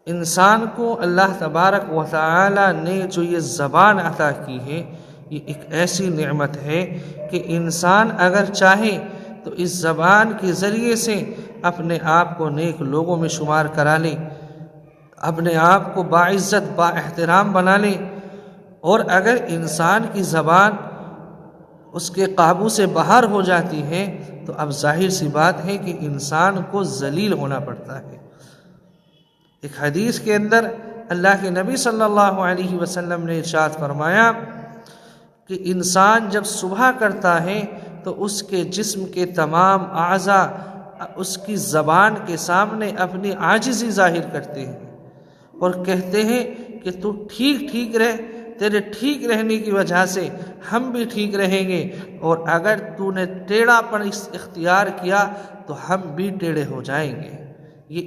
इंसान को अल्लाह तबारक व तआला ने जो ये ज़बान अता की है, ये एक ऐसी नेमत है कि इंसान अगर चाहे तो इस ज़बान के ज़रिए से अपने आप को नेक लोगों में शुमार करा ले, अपने आप को बाइज़्ज़त बाएहतराम बना ले। और अगर इंसान की ज़बान उसके काबू से बाहर हो जाती है तो अब जाहिर सी बात है कि इंसान को ज़लील होना पड़ता है। एक हदीस के अंदर अल्लाह के नबी सल्लल्लाहु अलैहि वसल्लम ने इरशाद फरमाया कि इंसान जब सुबह करता है तो उसके जिस्म के तमाम आज़ा उसकी ज़बान के सामने अपनी आजिज़ी ज़ाहिर करते हैं और कहते हैं कि तू ठीक ठीक रह, तेरे ठीक रहने की वजह से हम भी ठीक रहेंगे, और अगर तूने टेढ़ापन इख्तियार किया तो हम भी टेढ़े हो जाएंगे। ये